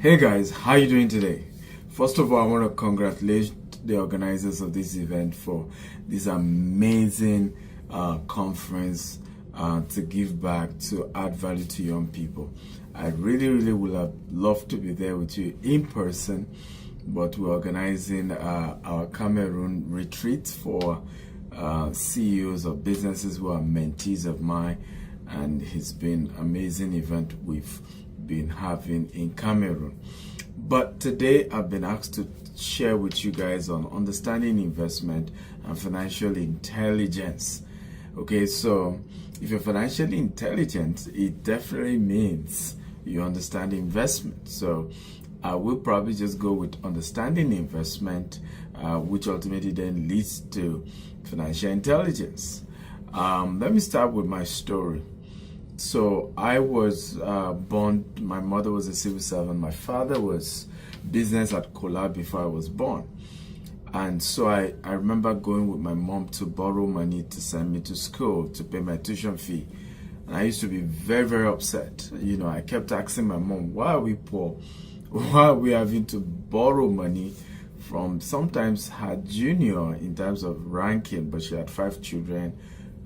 Hey guys, how you doing today? First of all, I want to congratulate the organizers of this event for this amazing conference to give back, to add value to young people. I really would have loved to be there with you in person, but we're organizing our Cameroon retreat for CEOs of businesses who are mentees of mine, and it's been an amazing event we've been having in Cameroon. But today I've been asked to share with you guys on understanding investment and financial intelligence. Okay, so if you're financially intelligent, it definitely means you understand investment. So I will probably just go with understanding investment, which ultimately then leads to financial intelligence. Let me start with my story. So I was born, my mother was a civil servant, my father was business at Kola before I was born. And so I remember going with my mom to borrow money to send me to school, to pay my tuition fee. And I used to be very upset. You know, I kept asking my mom, why are we poor? Why are we having to borrow money from sometimes her junior in terms of ranking, but she had 5 children.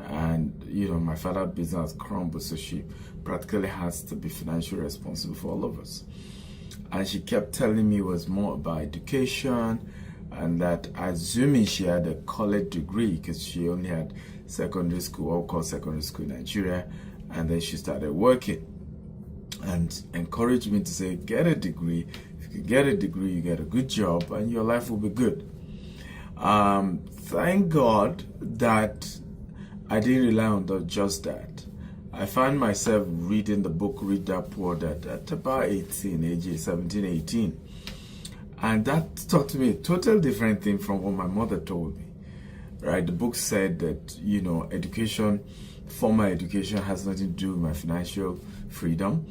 And you know, my father's business crumbled, so she practically has to be financially responsible for all of us. And she kept telling me it was more about education, and that assuming she had a college degree, because she only had secondary school, what we call secondary school in Nigeria, and then she started working and encouraged me to say, get a degree. If you get a degree, you get a good job and your life will be good. Thank God that I didn't rely on just that. I found myself reading the book Read That Poor Dad at about 18, age 17, 18. And that taught me a total different thing from what my mother told me. Right? The book said that, you know, education, formal education has nothing to do with my financial freedom,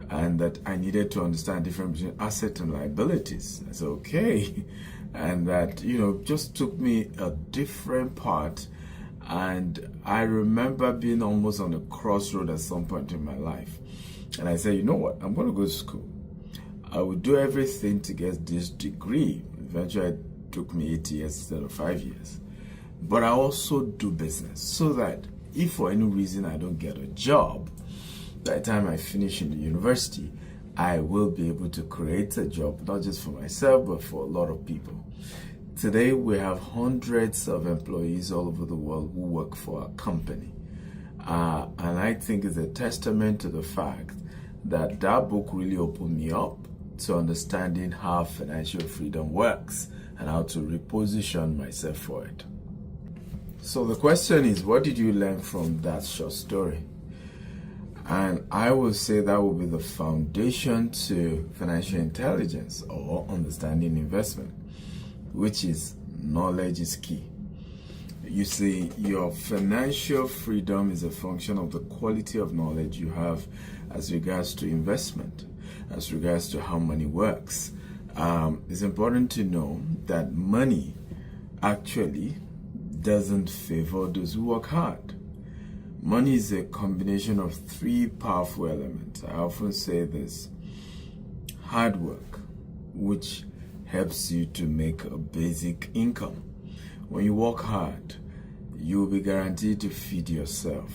and that I needed to understand the difference between asset and liabilities. I said, okay. And that, you know, just took me a different path. And I remember being almost on a crossroad at some point in my life. And I said, you know what? I'm going to go to school. I will do everything to get this degree. Eventually, it took me 8 years instead of 5 years. But I also do business so that if for any reason I don't get a job, by the time I finish in the university, I will be able to create a job, not just for myself, but for a lot of people. Today, we have hundreds of employees all over the world who work for our company. And I think it's a testament to the fact that that book really opened me up to understanding how financial freedom works and how to reposition myself for it. So the question is, what did you learn from that short story? And I will say that will be the foundation to financial intelligence or understanding investment, which is knowledge is key. You see, your financial freedom is a function of the quality of knowledge you have as regards to investment, as regards to how money works. It's important to know that money actually doesn't favor those who work hard. Money is a combination of 3 powerful elements. I often say this: hard work, which helps you to make a basic income. When you work hard, you will be guaranteed to feed yourself.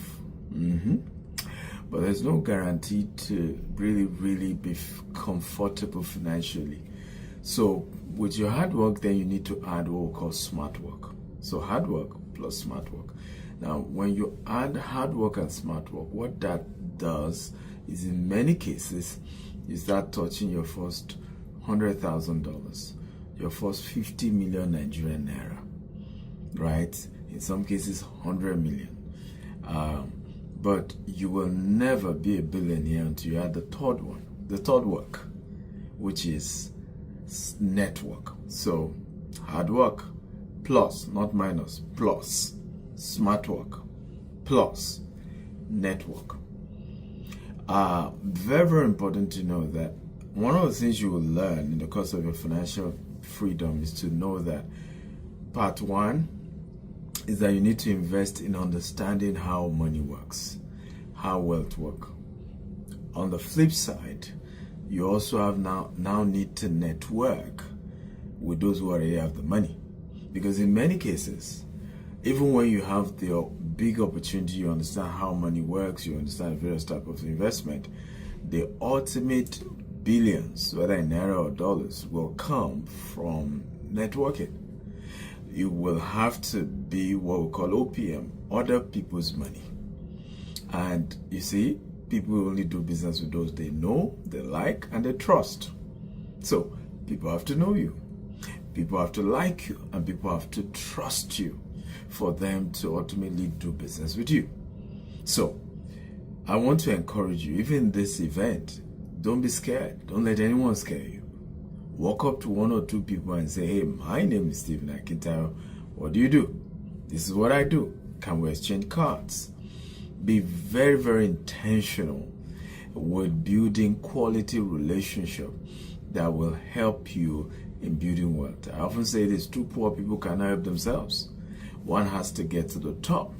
But there's no guarantee to really be comfortable financially. So with your hard work, then you need to add what we call smart work. So hard work plus smart work. Now, when you add hard work and smart work, what that does is, in many cases, you start touching your first $100,000, your first 50 million Nigerian naira, right? In some cases, 100 million. But you will never be a billionaire until you add the third work, which is network. So hard work plus, not minus, plus smart work plus network. Very important to know that one of the things you will learn in the course of your financial freedom is to know that part 1 is that you need to invest in understanding how money works, how wealth works. On the flip side, you also have now need to network with those who already have the money. Because in many cases, even when you have the big opportunity, you understand how money works, you understand various types of investment, the ultimate billions, whether in naira or dollars, will come from networking. You will have to be what we call OPM, other people's money. And you see, people only do business with those they know, they like, and they trust. So people have to know you, people have to like you, and people have to trust you for them to ultimately do business with you. So I want to encourage you, even in this event, don't be scared. Don't let anyone scare you. Walk up to one or two people and say, hey, my name is Stephen Akintayo. What do you do? This is what I do. Can we exchange cards? Be very, very intentional with building quality relationship that will help you in building wealth. I often say this, two poor people cannot help themselves. One has to get to the top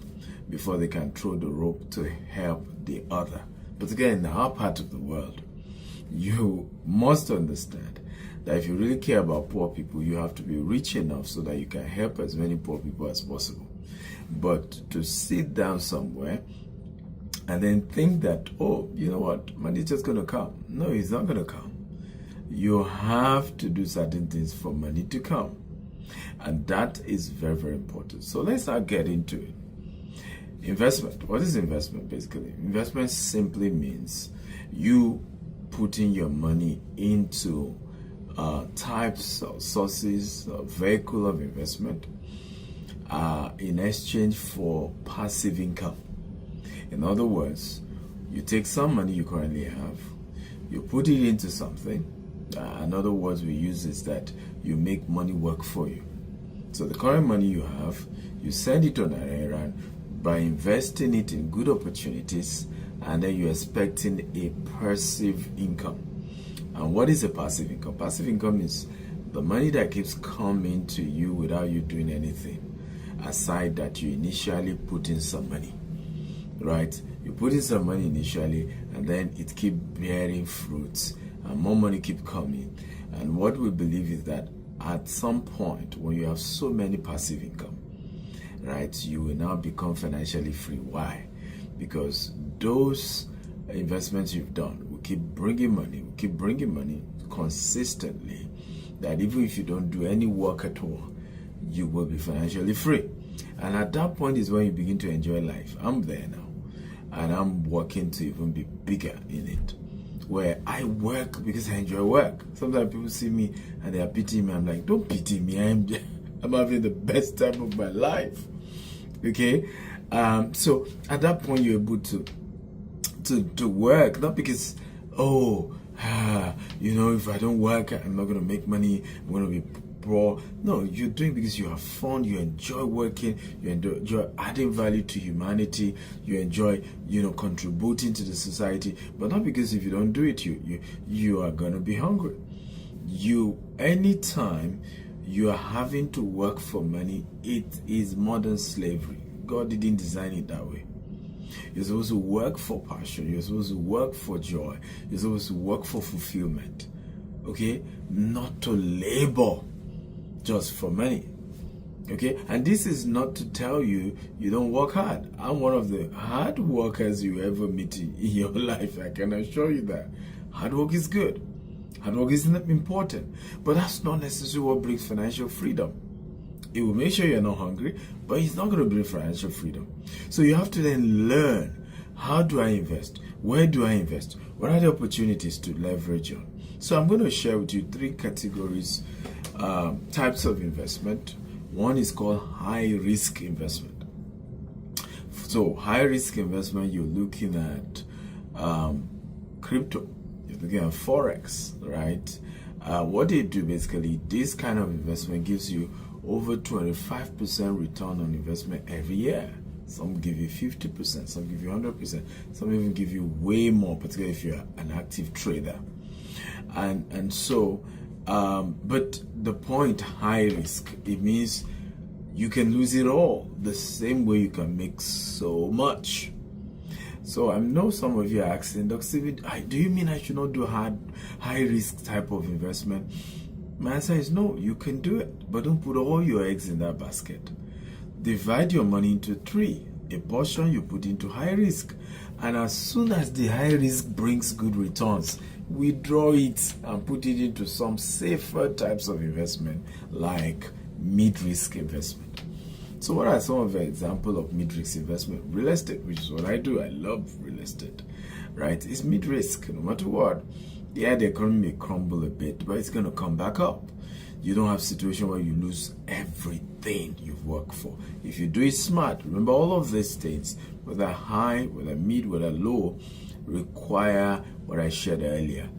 before they can throw the rope to help the other. But again, in our part of the world, you must understand that if you really care about poor people, you have to be rich enough so that you can help as many poor people as possible. But to sit down somewhere and then think that, oh, you know what, money's just going to come. No, it's not going to come. You have to do certain things for money to come. And that is very, very important. So let's now get into it. Investment. What is investment basically? Investment simply means you putting your money into types of sources, vehicle of investment in exchange for passive income. In other words, you take some money you currently have, you put it into something. In other words, we use is that you make money work for you. So the current money you have, you send it on an errand by investing it in good opportunities, and then you're expecting a passive income. And what is a passive income? Passive income is the money that keeps coming to you without you doing anything, aside that you initially put in some money, right? You put in some money initially, and then it keeps bearing fruits, and more money keep coming. And what we believe is that at some point, when you have so many passive income, right, you will now become financially free. Why? Because those investments you've done will keep bringing money consistently, that even if you don't do any work at all, you will be financially free. And at that point is when you begin to enjoy life. I'm there now, and I'm working to even be bigger in it, where I work because I enjoy work. Sometimes people see me and they are pitying me. I'm like, don't pity me. I'm having the best time of my life. Okay? So at that point, you're able to work, not because, if I don't work, I'm not going to make money, I'm going to be poor. No, you're doing because you have fun, you enjoy working, you enjoy adding value to humanity, you enjoy, contributing to the society, but not because if you don't do it, you are going to be hungry. Anytime you are having to work for money, it is modern slavery. God didn't design it that way. You're supposed to work for passion. You're supposed to work for joy. You're supposed to work for fulfillment. Okay? Not to labor just for money. Okay? And this is not to tell you don't work hard. I'm one of the hard workers you ever meet in your life. I can assure you that. Hard work is good. Hard work is important. But that's not necessarily what brings financial freedom. It will make sure you're not hungry, but it's not going to bring financial freedom. So you have to then learn, how do I invest? Where do I invest? What are the opportunities to leverage on? So I'm going to share with you 3 categories, types of investment. One is called high-risk investment. So high-risk investment, you're looking at crypto. You're looking at Forex, right? What they do basically, this kind of investment gives you over 25% return on investment every year. Some give you 50%, some give you 100%, some even give you way more, particularly if you're an active trader. And so, but the point, high risk, it means you can lose it all the same way you can make so much. So I know some of you are asking, Dr. Steven, do you mean I should not do high risk type of investment? My answer is no, you can do it, but don't put all your eggs in that basket. Divide your money into three. A portion you put into high risk, and as soon as the high risk brings good returns, withdraw it and put it into some safer types of investment like mid-risk investment. So what are some of the examples of mid-risk investment? Real estate, which is what I do. I love real estate, right? It's mid-risk. No matter what, yeah, the economy may crumble a bit, but it's going to come back up. You don't have a situation where you lose everything you've worked for. If you do it smart, remember all of these things, whether high, whether mid, whether low, require what I shared earlier.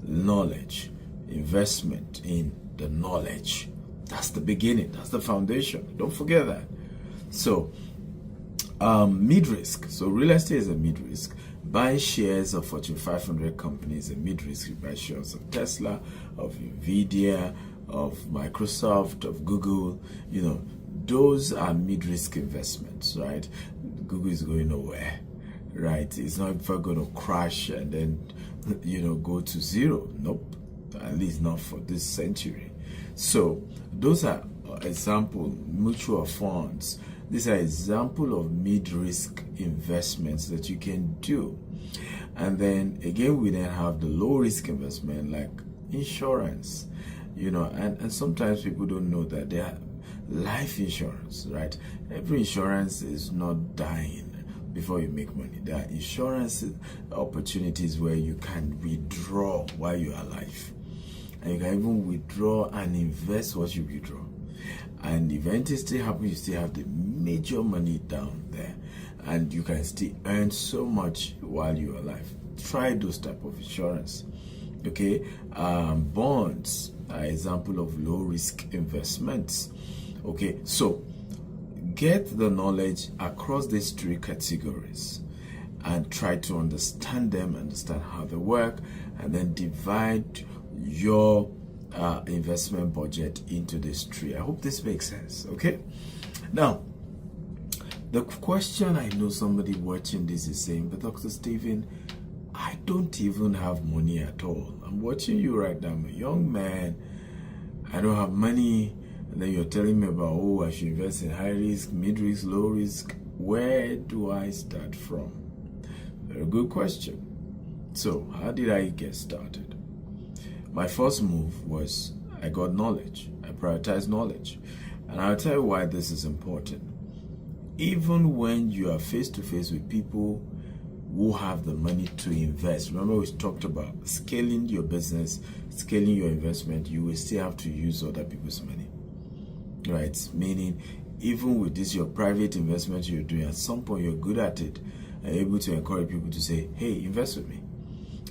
Knowledge, investment in the knowledge. That's the beginning. That's the foundation. Don't forget that. So, mid-risk. So real estate is a mid-risk. Buying shares of Fortune 500 companies is a mid-risk. You buy shares of Tesla, of Nvidia, of Microsoft, of Google. Those are mid-risk investments, right? Google is going nowhere, right? It's not ever going to crash and then, go to zero. Nope. At least not for this century. So those are example mutual funds. These are examples of mid-risk investments that you can do. And then again, we then have the low-risk investment like insurance, and sometimes people don't know that they are life insurance, right? Every insurance is not dying before you make money. There are insurance opportunities where you can withdraw while you are alive. And you can even withdraw and invest what you withdraw. And if anything still happens, you still have the major money down there, and you can still earn so much while you're alive. Try those type of insurance. Okay, bonds are example of low risk investments. Okay, so get the knowledge across these three categories and try to understand them, understand how they work, and then divide your investment budget into this tree. I hope this makes sense. Okay, now the question I know somebody watching this is saying, but Dr. Steven, I don't even have money at all. I'm watching you right now. I'm a young man, I don't have money, and then you're telling me about, I should invest in high risk, mid risk, low risk. Where do I start from? Very good question. So how did I get started? My first move was I got knowledge. I prioritized knowledge. And I'll tell you why this is important. Even when you are face to face with people who have the money to invest, remember we talked about scaling your business, scaling your investment, you will still have to use other people's money, right? Meaning, even with this, your private investment you're doing, at some point you're good at it and able to encourage people to say, hey, invest with me.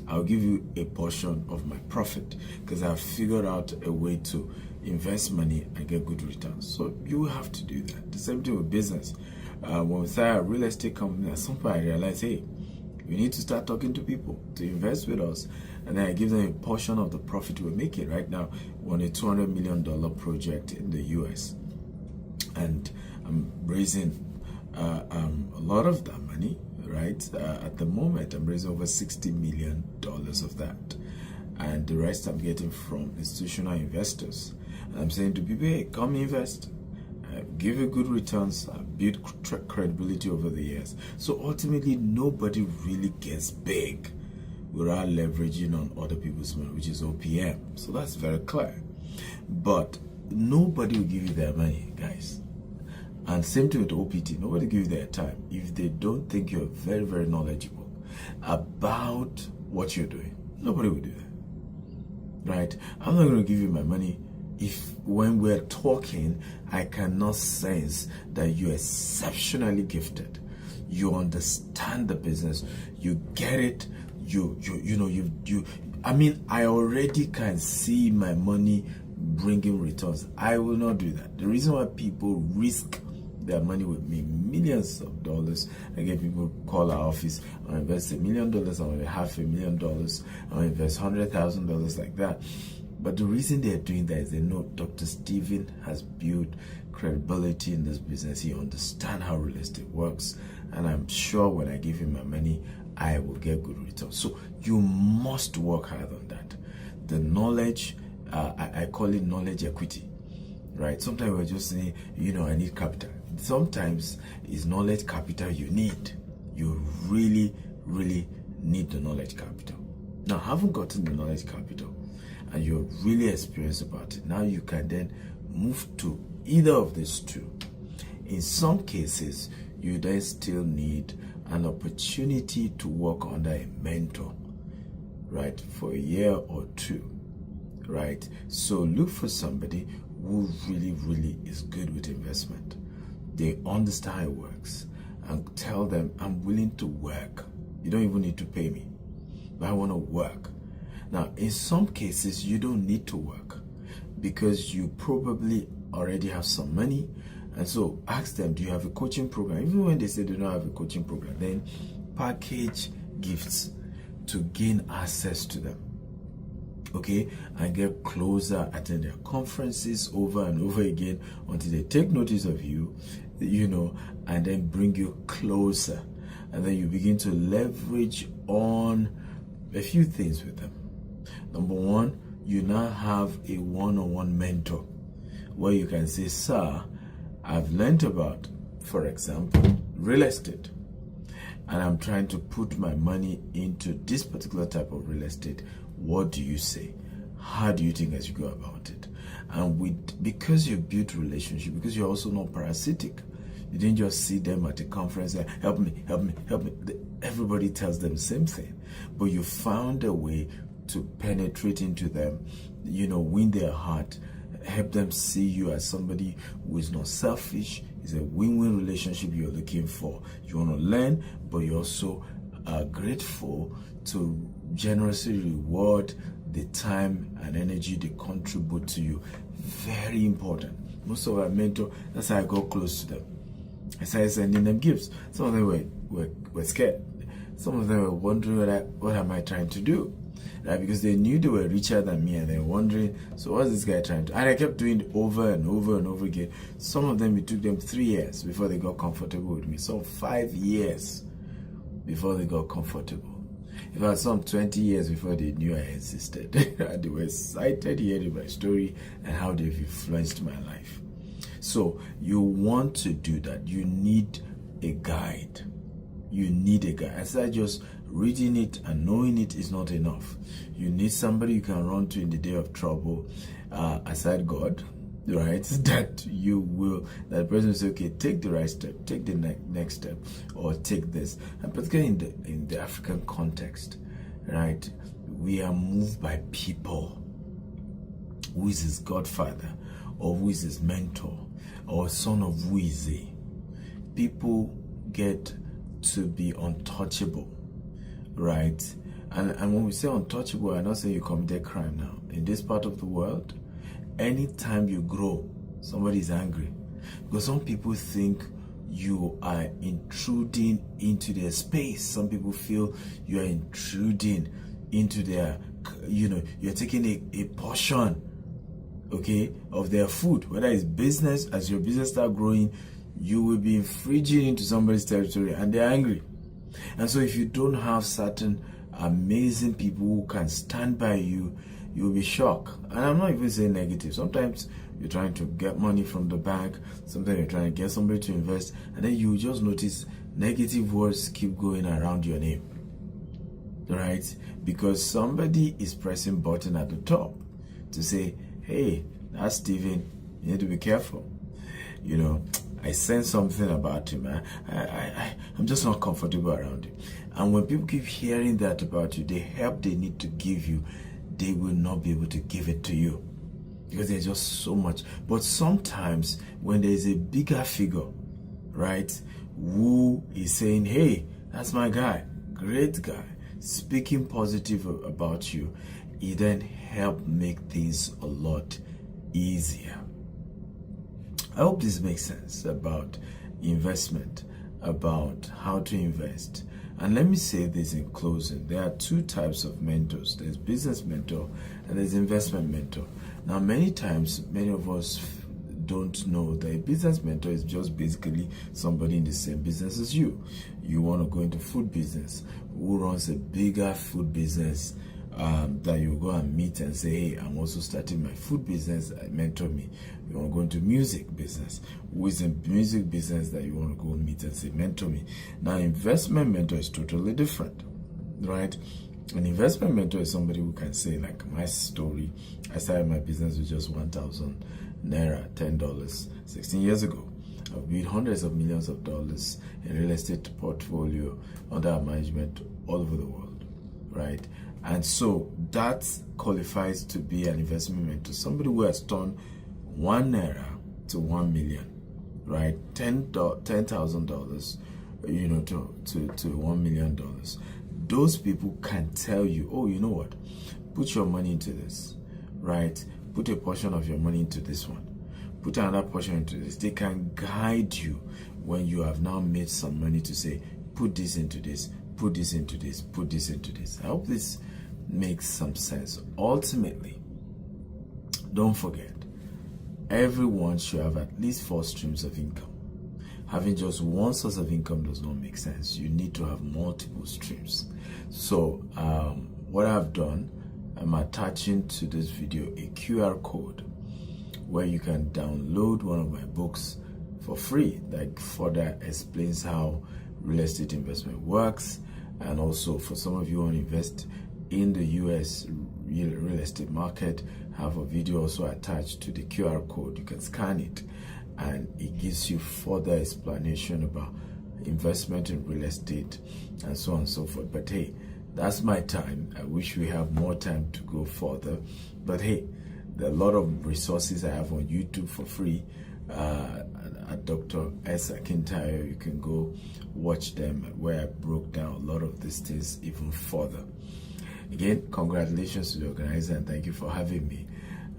I'll give you a portion of my profit because I've figured out a way to invest money and get good returns. So you will have to do that. The same thing with business. When we start a real estate company, at some point I realized, hey, we need to start talking to people to invest with us. And then I give them a portion of the profit we're making. Right now, we're on a $200 million project in the US. And I'm raising a lot of that money. Right, at the moment I'm raising over $60 million of that, and the rest I'm getting from institutional investors. And I'm saying to people, hey, come invest, give you good returns, build credibility over the years. So ultimately nobody really gets big without leveraging on other people's money, which is OPM. So that's very clear. But nobody will give you their money, guys. And same thing with OPT. Nobody gives you their time if they don't think you're very, very knowledgeable about what you're doing. Nobody will do that, right? I'm not going to give you my money if when we're talking, I cannot sense that you're exceptionally gifted. You understand the business. You get it. I already can see my money bringing returns. I will not do that. The reason why people risk their money with me, millions of dollars. I get people call our office, I'll invest $1 million, I'll invest $500,000, I'll invest $100,000 like that. But the reason they're doing that is they know Dr. Steven has built credibility in this business. He understands how real estate works, and I'm sure when I give him my money, I will get good returns. So you must work hard on that. The knowledge, I call it knowledge equity, right? Sometimes we're just saying, I need capital. Sometimes it's knowledge capital you need. You really, really need the knowledge capital. Now, having gotten the knowledge capital and you're really experienced about it, now you can then move to either of these two. In some cases, you then still need an opportunity to work under a mentor, right, for a year or two, right? So look for somebody who really, really is good with investment. They understand how it works, and tell them, I'm willing to work. You don't even need to pay me, but I want to work. Now, in some cases, you don't need to work because you probably already have some money. And so ask them, do you have a coaching program? Even when they say they don't have a coaching program, then package gifts to gain access to them. Okay? And get closer, attend their conferences over and over again until they take notice of you, and then bring you closer. And then you begin to leverage on a few things with them. Number one, you now have a one-on-one mentor where you can say, sir, I've learned about, for example, real estate, and I'm trying to put my money into this particular type of real estate. What do you say? How do you think I should go about it? And because you built relationship, because you're also not parasitic, you didn't just see them at a conference and help me. Everybody tells them the same thing, but you found a way to penetrate into them, win their heart, help them see you as somebody who is not selfish. It's a win-win relationship you're looking for. You want to learn, but you also are grateful to generously reward the time and energy they contribute to you. Very important. Most of our mentors, that's how I got close to them. I started sending them gifts. Some of them were scared. Some of them were wondering what am I trying to do? Right? Because they knew they were richer than me, and they were wondering, so what's this guy trying to do? And I kept doing it over and over and over again. Some of them, it took them 3 years before they got comfortable with me. Some 5 years before they got comfortable. In fact, some 20 years before they knew I existed. They were excited hearing my story and how they've influenced my life. So you want to do that. You need a guide. You need a guide. Aside just reading it and knowing it is not enough. You need somebody you can run to in the day of trouble, aside God, right? That that person will say, okay, take the right step, take the next step, or take this. And particularly in the African context, right? We are moved by people. Who is his godfather, or who is his mentor, or son of who is he? People get to be untouchable, right? And when we say untouchable, I'm not saying you committed crime now. In this part of the world, anytime you grow, somebody is angry. Because some people think you are intruding into their space. Some people feel you are intruding into their, you're taking a portion, okay, of their food. Whether it's business, as your business start growing, you will be infringing into somebody's territory, and they're angry. And so if you don't have certain amazing people who can stand by you, you'll be shocked. And I'm not even saying negative. Sometimes you're trying to get money from the bank, sometimes you're trying to get somebody to invest, and then you just notice negative words keep going around your name, right? Because somebody is pressing button at the top to say, hey, that's Stephen, you need to be careful. I sense something about him. I'm just not comfortable around him. And when people keep hearing that about you, the help they need to give you, they will not be able to give it to you because there's just so much. But sometimes when there's a bigger figure, right, who is saying, hey, that's my guy, great guy, speaking positive about you, it then help make things a lot easier. I hope this makes sense about investment, about how to invest. And let me say this in closing. There are two types of mentors. There's business mentor and there's investment mentor. Now, many times, many of us don't know that a business mentor is just basically somebody in the same business as you. You want to go into food business, who runs a bigger food business, that you go and meet and say, hey, I'm also starting my food business, mentor me. You want to go into music business, who is in music business that you want to go meet and say, mentor me. Now, investment mentor is totally different, right? An investment mentor is somebody who can say, like my story, I started my business with just 1,000 naira, $10, 16 years ago. I've built hundreds of millions of dollars in real estate portfolio under our management all over the world, right? And so that qualifies to be an investment mentor, somebody who has turned 1 naira to 1 million, right? $10,000, you know, to $1 million. Those people can tell you, oh, you know what? Put your money into this, right? Put a portion of your money into this one. Put another portion into this. They can guide you when you have now made some money to say, put this into this, put this into this, put this into this. I hope this makes some sense. Ultimately, don't forget, everyone should have at least 4 streams of income. Having just one source of income does not make sense. You need to have multiple streams. So what I've done, I'm attaching to this video a QR code where you can download one of my books for free that further explains how real estate investment works. And also, for some of you who want to invest in the US real estate market, I have a video also attached to the QR code. You can scan it and it gives you further explanation about investment in real estate and so on and so forth. But hey, that's my time. I wish we have more time to go further. But hey, there are a lot of resources I have on YouTube for free at Dr. S. Akintayo. You can go watch them where I broke down a lot of these things even further. Again, congratulations to the organizer and thank you for having me.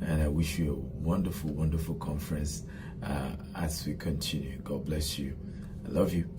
And I wish you a wonderful, wonderful conference as we continue. God bless you. I love you.